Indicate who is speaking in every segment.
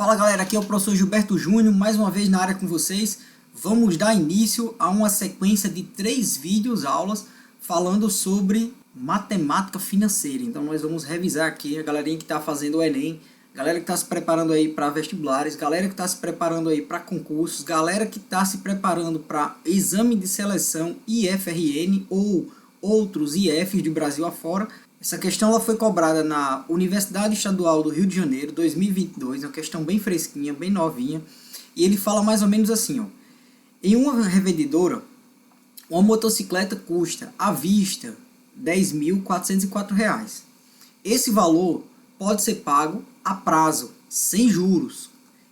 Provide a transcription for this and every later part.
Speaker 1: Fala galera, aqui é o professor Gilberto Júnior, mais uma vez na área com vocês. Vamos dar início a uma sequência de 3 vídeos, aulas, falando sobre matemática financeira. Então nós vamos revisar aqui a galerinha que está fazendo o Enem, galera que está se preparando aí para vestibulares, galera que está se preparando aí para concursos, galera que está se preparando para exame de seleção IFRN ou outros IFs de Brasil afora. Essa questão ela foi cobrada na Universidade Estadual do Rio de Janeiro, 2022, é uma questão bem fresquinha, bem novinha, e ele fala mais ou menos assim, ó. Em uma revendedora, uma motocicleta custa, à vista, R$ 10.404. Esse valor pode ser pago a prazo, sem juros,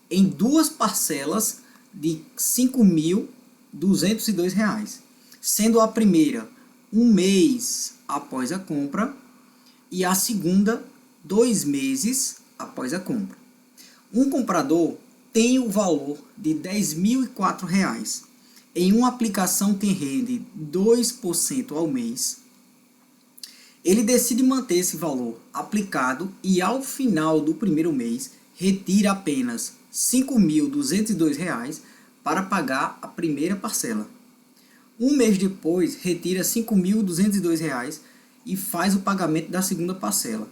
Speaker 1: em 2 parcelas de R$ 5.202, sendo a primeira 1 mês após a compra, e a segunda, 2 meses após a compra. Um comprador tem o valor de R$ 10.004 em uma aplicação que rende 2% ao mês. Ele decide manter esse valor aplicado e ao final do primeiro mês retira apenas R$ 5.202 para pagar a primeira parcela. Um mês depois retira R$ 5.202 e faz o pagamento da segunda parcela.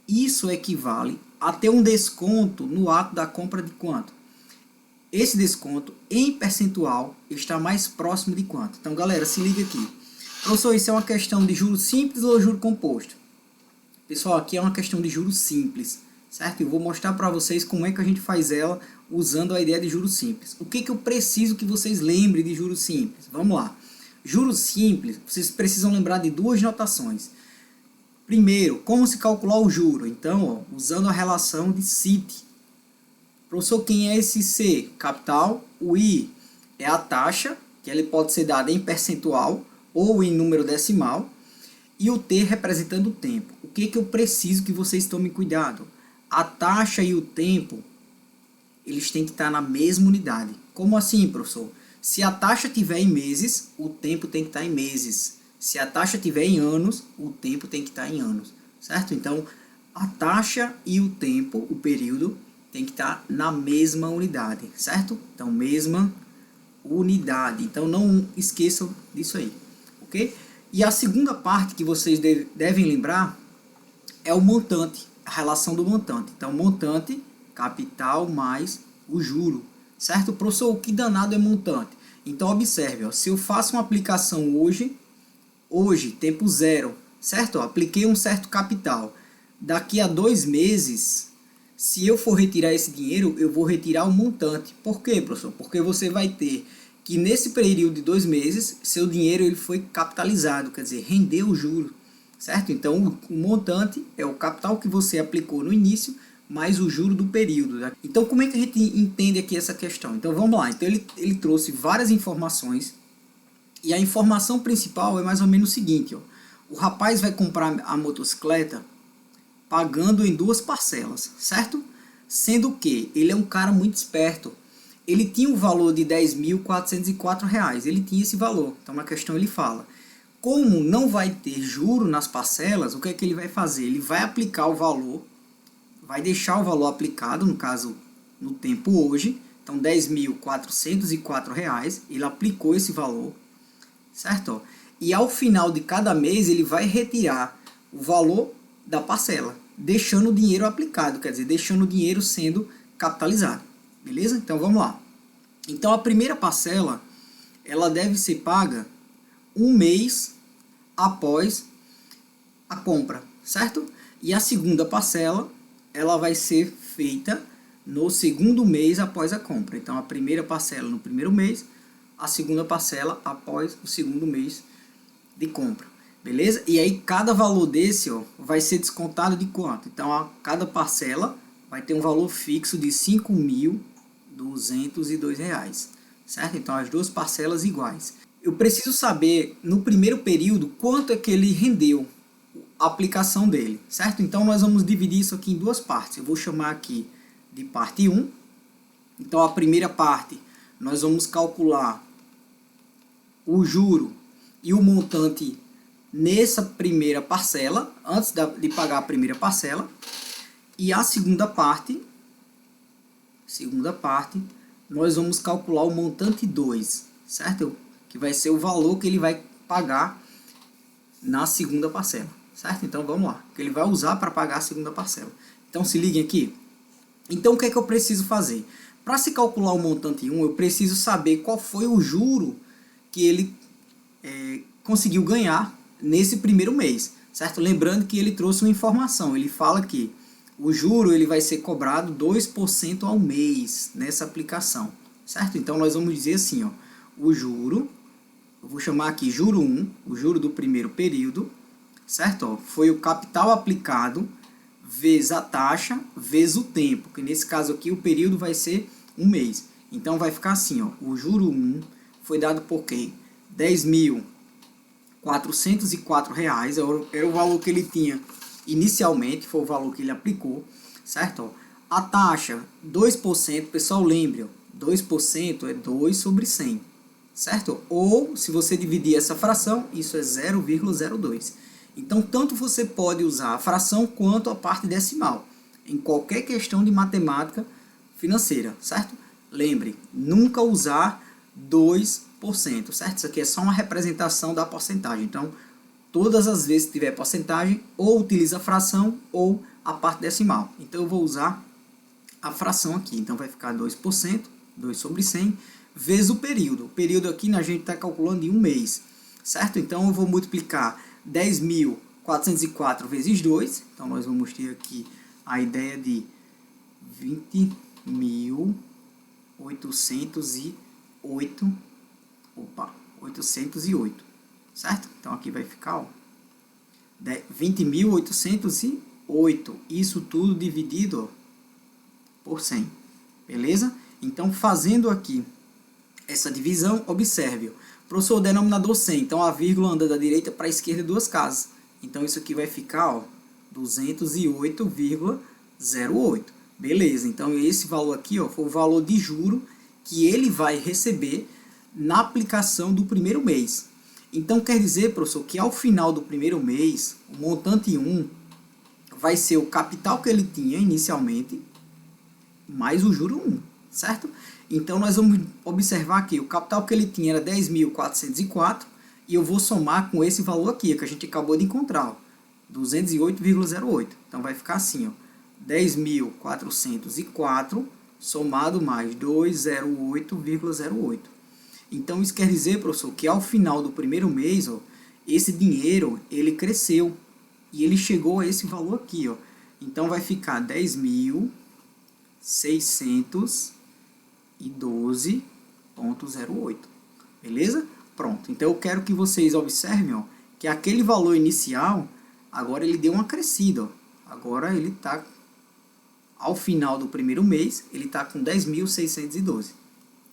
Speaker 1: Isso equivale a ter um desconto no ato da compra de quanto? Esse desconto em percentual está mais próximo de quanto? Então galera, se liga aqui. Professor, isso é uma questão de juros simples ou juro composto? Pessoal, aqui é uma questão de juros simples, certo? Eu vou mostrar para vocês como é que a gente faz ela usando a ideia de juros simples. O que eu preciso que vocês lembrem de juros simples? Vamos lá. Juros simples, vocês precisam lembrar de 2 notações. Primeiro, como se calcular o juro? Então, ó, usando a relação de CIT. Professor, quem é esse C? Capital. O I é a taxa, que ele pode ser dada em percentual ou em número decimal. E o T representando o tempo. O que eu preciso que vocês tomem cuidado? A taxa e o tempo, eles têm que estar na mesma unidade. Como assim, professor? Se a taxa estiver em meses, o tempo tem que estar em meses. Se a taxa estiver em anos, o tempo tem que estar em anos, certo? Então, a taxa e o tempo, o período, tem que estar na mesma unidade, certo? Então, mesma unidade. Então, não esqueçam disso aí, ok? E a segunda parte que vocês devem lembrar é o montante, a relação do montante. Então, montante, capital mais o juro, certo? Professor, o que danado é montante? Então, observe, ó, se eu faço uma aplicação hoje, tempo zero, certo? Ó, apliquei um certo capital. Daqui a 2 meses, se eu for retirar esse dinheiro, eu vou retirar o montante. Por quê, professor? Porque você vai ter que nesse período de 2 meses, seu dinheiro ele foi capitalizado, quer dizer, rendeu o juro, certo? Então, o montante é o capital que você aplicou no início, mais o juro do período. Né? Então, como é que a gente entende aqui essa questão? Então, vamos lá. Então, ele trouxe várias informações. E a informação principal é mais ou menos o seguinte. Ó. O rapaz vai comprar a motocicleta pagando em 2 parcelas, certo? Sendo que ele é um cara muito esperto. Ele tinha o valor de R$ 10.404. Ele tinha esse valor. Então, na questão ele fala. Como não vai ter juro nas parcelas, o que é que ele vai fazer? Ele vai aplicar o valor, vai deixar o valor aplicado, no caso, no tempo hoje. Então, R$ 10.404, ele aplicou esse valor, certo? E ao final de cada mês, ele vai retirar o valor da parcela, deixando o dinheiro aplicado, quer dizer, deixando o dinheiro sendo capitalizado. Beleza? Então, vamos lá. Então, a primeira parcela, ela deve ser paga 1 mês após a compra, certo? E a segunda parcela, ela vai ser feita no segundo mês após a compra. Então, a primeira parcela no primeiro mês, a segunda parcela após o segundo mês de compra. Beleza? E aí, cada valor desse ó, vai ser descontado de quanto? Então, cada parcela vai ter um valor fixo de R$ 5.202, certo? Então, as 2 parcelas iguais. Eu preciso saber, no primeiro período, quanto é que ele rendeu a aplicação dele, certo? Então, nós vamos dividir isso aqui em 2 partes. Eu vou chamar aqui de parte 1. Então, a primeira parte, nós vamos calcular o juro e o montante nessa primeira parcela, antes de pagar a primeira parcela. E a segunda parte segunda parte, nós vamos calcular o montante 2, certo? Que vai ser o valor que ele vai pagar na segunda parcela, certo? Então vamos lá, que ele vai usar para pagar a segunda parcela. Então se liguem aqui. Então o que é que eu preciso fazer? Para se calcular o montante 1, eu preciso saber qual foi o juro que ele conseguiu ganhar nesse primeiro mês, certo? Lembrando que ele trouxe uma informação, ele fala que o juro ele vai ser cobrado 2% ao mês nessa aplicação, certo? Então nós vamos dizer assim, ó, o juro, eu vou chamar aqui juro 1, o juro do primeiro período, certo? Ó, foi o capital aplicado vezes a taxa vezes o tempo, que nesse caso aqui o período vai ser um mês. Então vai ficar assim, ó, o juro 1 foi dado por quê? R$10.404, era o valor que ele tinha inicialmente, foi o valor que ele aplicou, certo? A taxa, 2%, pessoal, lembre, ó, 2% é 2 sobre 100, certo? Ou, se você dividir essa fração, isso é 0,02. Então, tanto você pode usar a fração quanto a parte decimal, em qualquer questão de matemática financeira, certo? Lembre, nunca usar 2%, certo? Isso aqui é só uma representação da porcentagem. Então, todas as vezes que tiver porcentagem, ou utiliza a fração ou a parte decimal. Então, eu vou usar a fração aqui. Então, vai ficar 2%, 2 sobre 100, vezes o período. O período aqui a gente está calculando em um mês, certo? Então, eu vou multiplicar 10.404 vezes 2. Então, nós vamos ter aqui a ideia de 808, certo? Então, aqui vai ficar, ó, 20.808. Isso tudo dividido, ó, por 100. Beleza? Então, fazendo aqui essa divisão, observe, ó, professor, o denominador 100, então a vírgula anda da direita para a esquerda duas casas. Então isso aqui vai ficar, ó, 208,08. Beleza, então esse valor aqui, ó, foi o valor de juro que ele vai receber na aplicação do primeiro mês. Então quer dizer, professor, que ao final do primeiro mês, o montante 1 vai ser o capital que ele tinha inicialmente, mais o juro 1, certo? Então, nós vamos observar aqui, o capital que ele tinha era 10.404, e eu vou somar com esse valor aqui, que a gente acabou de encontrar, ó, 208,08. Então, vai ficar assim, ó, 10.404 somado mais 208,08. Então, isso quer dizer, professor, que ao final do primeiro mês, ó, esse dinheiro, ele cresceu, e ele chegou a esse valor aqui, ó. Então, vai ficar 10.612,08. Beleza? Pronto. Então, eu quero que vocês observem, ó, que aquele valor inicial, agora ele deu uma crescida, ó. Agora ele está, ao final do primeiro mês, ele está com 10.612.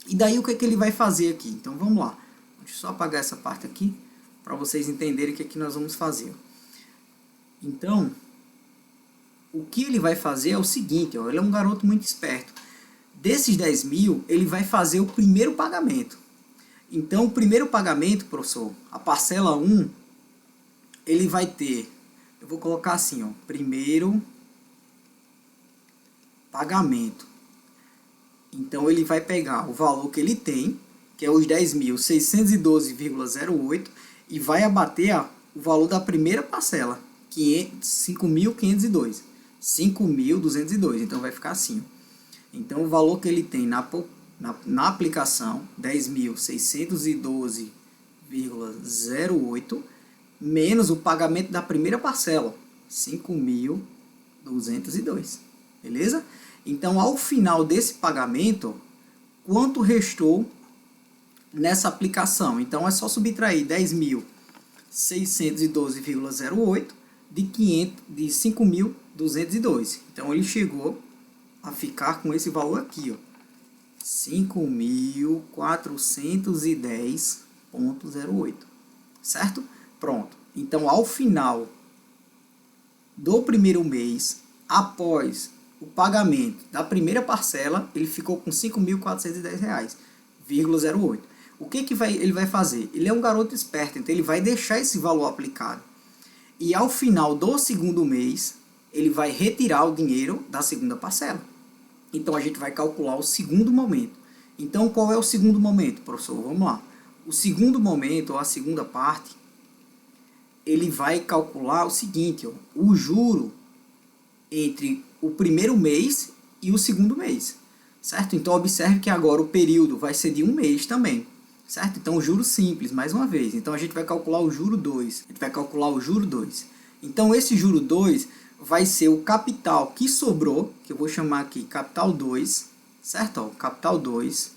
Speaker 1: E daí o que é que ele vai fazer aqui? Então, vamos lá. Deixa eu só apagar essa parte aqui, para vocês entenderem o que é que nós vamos fazer. Então, o que ele vai fazer é o seguinte, ó, ele é um garoto muito esperto. Desses 10 mil, ele vai fazer o primeiro pagamento. Então, o primeiro pagamento, professor, a parcela 1, ele vai ter, eu vou colocar assim, ó, primeiro pagamento. Então, ele vai pegar o valor que ele tem, que é os 10.612,08, e vai abater, ó, o valor da primeira parcela, 5.502. 5.202, então vai ficar assim. Então, o valor que ele tem na aplicação, 10.612,08, menos o pagamento da primeira parcela, 5.202. Beleza? Então, ao final desse pagamento, quanto restou nessa aplicação? Então, é só subtrair 10.612,08 de 5.202. Então, ele chegou a ficar com esse valor aqui, ó, 5.410,08, certo? Pronto. Então, ao final do primeiro mês, após o pagamento da primeira parcela, ele ficou com R$ 5.410,08. O que ele vai fazer? Ele é um garoto esperto, então ele vai deixar esse valor aplicado. E ao final do segundo mês, ele vai retirar o dinheiro da segunda parcela. Então, a gente vai calcular o segundo momento. Então, qual é o segundo momento, professor? Vamos lá. O segundo momento, ou a segunda parte, ele vai calcular o seguinte, ó, o juro entre o primeiro mês e o segundo mês, certo? Então, observe que agora o período vai ser de um mês também, certo? Então, o juro simples, mais uma vez. Então, a gente vai calcular o juro 2. A gente vai calcular o juro 2. Então, esse juro 2 vai ser o capital que sobrou, que eu vou chamar aqui capital 2, certo? Ó, capital 2,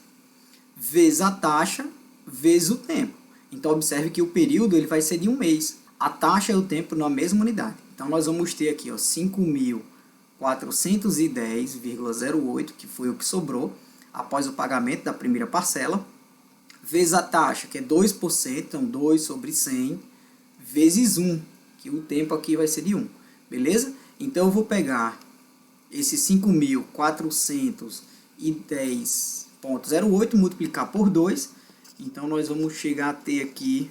Speaker 1: vezes a taxa, vezes o tempo. Então, observe que o período ele vai ser de um mês. A taxa e o tempo na mesma unidade. Então, nós vamos ter aqui 5.410,08, que foi o que sobrou após o pagamento da primeira parcela, vezes a taxa, que é 2%, então 2 sobre 100, vezes 1, que o tempo aqui vai ser de 1. Beleza? Então, eu vou pegar esse 5.410,08, multiplicar por 2. Então, nós vamos chegar a ter aqui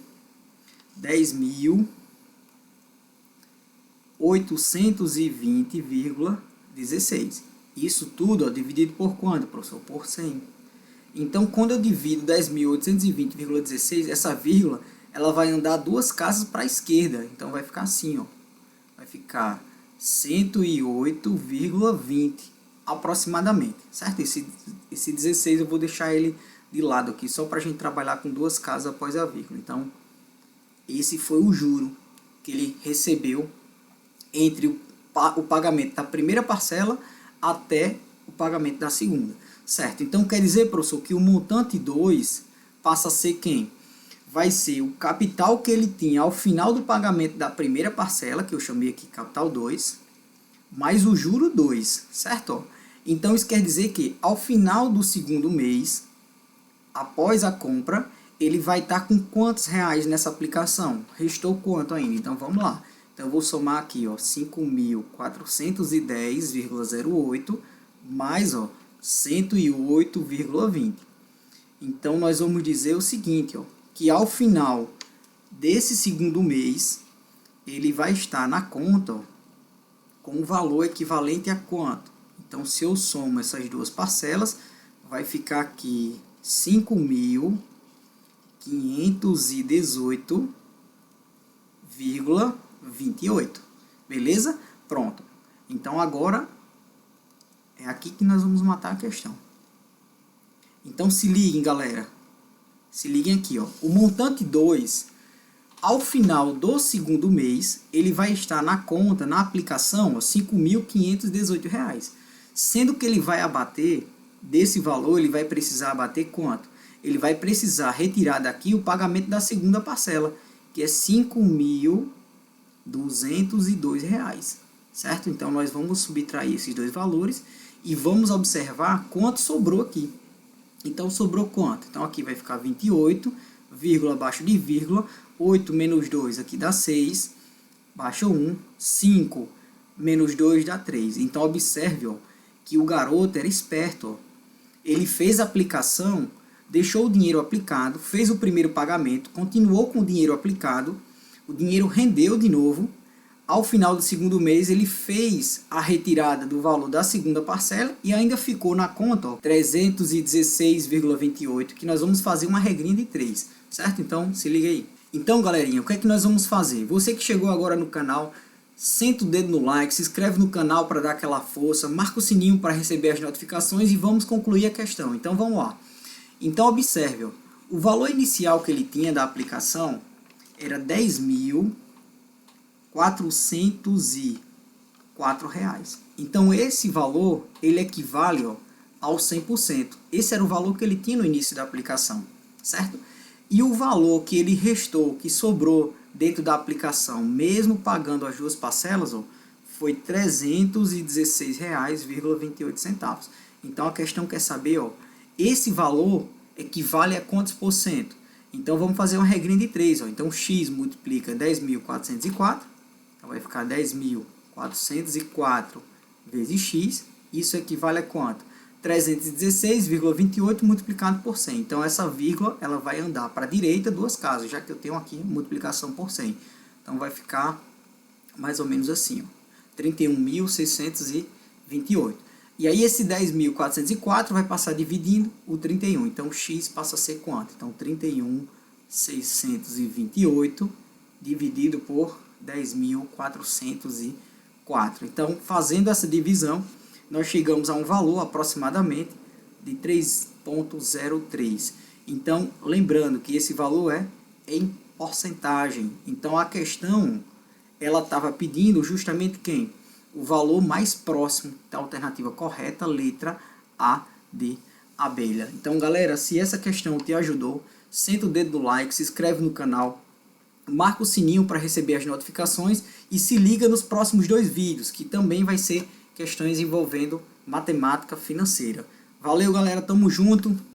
Speaker 1: 10.820,16. Isso tudo dividido por quanto, professor? Por 100. Então, quando eu divido 10.820,16, essa vírgula ela vai andar duas casas para a esquerda. Então, vai ficar assim, ó. Vai ficar 108,20 aproximadamente, certo? Esse 16 eu vou deixar ele de lado aqui, só para a gente trabalhar com duas casas após a vírgula. Então, esse foi o juro que ele recebeu entre o pagamento da primeira parcela até o pagamento da segunda, certo? Então, quer dizer, professor, que o montante 2 passa a ser quem? Vai ser o capital que ele tinha ao final do pagamento da primeira parcela, que eu chamei aqui capital 2, mais o juro 2, certo? Então, isso quer dizer que ao final do segundo mês, após a compra, ele vai estar com quantos reais nessa aplicação? Restou quanto ainda? Então, vamos lá. Então, eu vou somar aqui, 5.410,08 mais 108,20. Então, nós vamos dizer o seguinte, que ao final desse segundo mês, ele vai estar na conta com um valor equivalente a quanto? Então, se eu somo essas duas parcelas, vai ficar aqui 5.518,28. Beleza? Pronto. Então, agora é aqui que nós vamos matar a questão. Então, se liguem, galera. Se liguem aqui, o montante 2, ao final do segundo mês, ele vai estar na conta, na aplicação, R$ 5.518. Sendo que ele vai abater, desse valor, ele vai precisar abater quanto? Ele vai precisar retirar daqui o pagamento da segunda parcela, que é R$ 5.202, certo? Então, nós vamos subtrair esses dois valores e vamos observar quanto sobrou aqui. Então, sobrou quanto? Então, aqui vai ficar 28, vírgula abaixo de vírgula, 8 menos 2 aqui dá 6, baixa 1, 5 menos 2 dá 3. Então, observe que o garoto era esperto. Ele fez a aplicação, deixou o dinheiro aplicado, fez o primeiro pagamento, continuou com o dinheiro aplicado, o dinheiro rendeu de novo. Ao final do segundo mês, ele fez a retirada do valor da segunda parcela e ainda ficou na conta 316,28, que nós vamos fazer uma regrinha de 3, certo? Então, se liga aí. Então, galerinha, o que é que nós vamos fazer? Você que chegou agora no canal, senta o dedo no like, se inscreve no canal para dar aquela força, marca o sininho para receber as notificações e vamos concluir a questão. Então, vamos lá. Então, observe, o valor inicial que ele tinha da aplicação era R$ 10.404. Então, esse valor, ele equivale ao 100%. Esse era o valor que ele tinha no início da aplicação, certo? E o valor que ele restou, que sobrou dentro da aplicação, mesmo pagando as duas parcelas, foi R$ 316,28. Então, a questão quer saber, esse valor equivale a quantos por cento? Então, vamos fazer uma regrinha de 3. Então, x multiplica 10.404. Então, vai ficar 10.404 vezes x. Isso equivale a quanto? 316,28 multiplicado por 100. Então, essa vírgula ela vai andar para a direita duas casas, já que eu tenho aqui multiplicação por 100. Então, vai ficar mais ou menos assim, 31.628. E aí esse 10.404 vai passar dividindo o 31. Então, x passa a ser quanto? Então, 31.628 dividido por 10.404. Então, fazendo essa divisão, nós chegamos a um valor aproximadamente de 3,03. Então, lembrando que esse valor é em porcentagem. Então, a questão, ela estava pedindo justamente quem? O valor mais próximo da alternativa correta, letra A de abelha. Então, galera, se essa questão te ajudou, senta o dedo no like, se inscreve no canal, marca o sininho para receber as notificações e se liga nos próximos 2 vídeos, que também vai ser questões envolvendo matemática financeira. Valeu, galera, tamo junto!